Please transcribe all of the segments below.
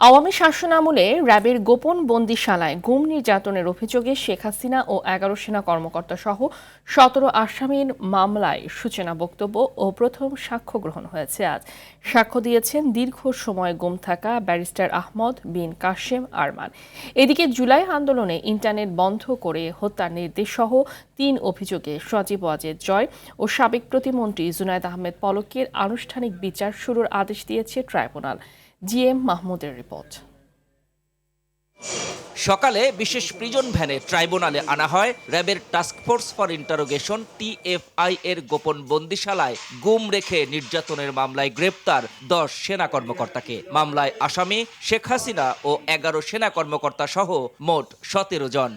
আওয়ামী শাসনামলে র্যাবের গোপন বন্দিশালায় গুম নির্যাতনের অভিযোগে শেখ হাসিনা ও ১১ সেনা কর্মকর্তা সহ ১৭ আসামির মামলায় সূচনা বক্তব্য ও প্রথম সাক্ষ্য গ্রহণ হয়েছে আজ। সাক্ষ্য দিয়েছেন দীর্ঘ সময় গুম থাকা ব্যারিস্টার আহমদ বিন কাশেম আরমান। এদিকে জুলাই আন্দোলনে ইন্টারনেট বন্ধ করে হত্যার নির্দেশ সহ ৩ অভিযোগে সজীব ওয়াজেদ জয় ও সাবেক প্রতিমন্ত্রী জুনায়েদ আহমেদ পলকের আনুষ্ঠানিক বিচার শুরুর আদেশ দিয়েছে ট্রাইব্যুনাল। জিএম মাহমুদের রিপোর্ট। সকালে বিশেষ প্রিজন ভ্যানে ট্রাইব্যুনালে আনা হয় র্যাবের টাস্কফোর্স ফর ইন্টারোগেশন টিএফআই এর গোপন বন্দিশালায় গুম রেখে নির্যাতনের মামলায় গ্রেপ্তার ১০ সেনা কর্মকর্তাকে। মামলায় আসামি শেখ হাসিনা ও ১১ সেনা কর্মকর্তা সহ মোট ১৭ জন।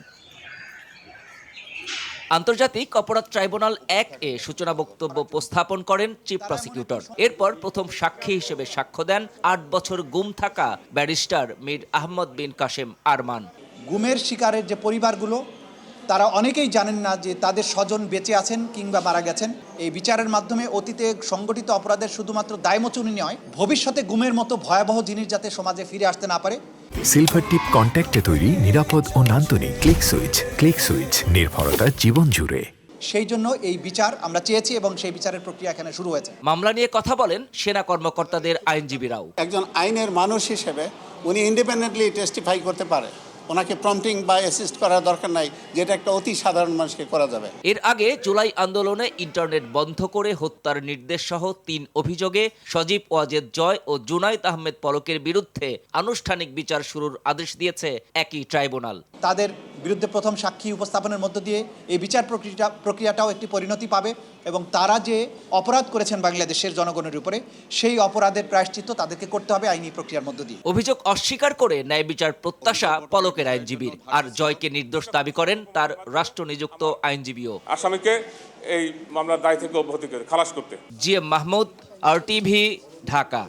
আন্তর্জাতিক অপরাধ ট্রাইব্যুনাল ১-এ সূচনা বক্তব্য উপস্থাপন করেন চিফ প্রসিকিউটর। এরপর প্রথম সাক্ষী হিসেবে সাক্ষ্য দেন ৮ বছর গুম থাকা ব্যারিস্টার মীর আহমদ বিন কাশেম আরমান। গুমের শিকারের যে পরিবারগুলো, তারা অনেকেই জানেন না যে তাদের স্বজন বেঁচে আছেন কিংবা মারা গেছেন। এই বিচারের মাধ্যমে অতীতে সংগঠিত অপরাধের শুধুমাত্র দায়মোচনী নয়, ভবিষ্যতে গুমের মতো ভয়াবহ জিনিস যাতে সমাজে ফিরে আসতে না পারে। সিলভার টিপ কন্ট্যাক্টে তৈরি নিরাপদ ও নান্দনিক ক্লিক সুইচ নির্ভরতা জীবন জুড়ে। সেই জন্য এই বিচার আমরা চেয়েছি এবং সেই বিচারের প্রক্রিয়া এখানে শুরু হয়েছে। মামলা নিয়ে কথা বলেন সেনা কর্মকর্তাদের আইনজীবীরাও। একজন আইনের মানুষ হিসেবে উনি ইন্ডিপেন্ডেন্টলি টেস্টিফাই করতে পারে, ওনাকে প্রম্পটিং বা অ্যাসিস্ট করার দরকার নাই, যেটা একটা অতি সাধারণ মানুষকে করা যাবে। এর আগে জুলাই আন্দোলনে ইন্টারনেট বন্ধ করে হত্যার নির্দেশ সহ ৩ অভিযোগে সজীব ওয়াজেদ জয় ও জুনায়েদ আহমেদ পলকের বিরুদ্ধে আনুষ্ঠানিক বিচার শুরুর আদেশ দিয়েছে একই ট্রাইব্যুনাল। তাদের বিরুদ্ধে প্রথম সাক্ষী উপস্থাপনের মধ্য দিয়ে এই বিচার প্রক্রিয়াটাও একটি পরিণতি পাবে এবং তারা যে অপরাধ করেছেন বাংলাদেশের জনগণের উপরে, সেই অপরাধের প্রায়শ্চিত্ত তাদেরকে করতে হবে আইনি প্রক্রিয়ার মধ্য দিয়ে। অভিযোগ অস্বীকার করে ন্যায় বিচার প্রত্যাশা পলকের আইনজীবীর। আর জয়কে নির্দোষ দাবি করেন তার রাষ্ট্রনিযুক্ত আইনজীবীও। আসামিকে এই মামলার দায় থেকে অব্যাহতি খালাস করতে। GM Mahmud, RTV, Dhaka.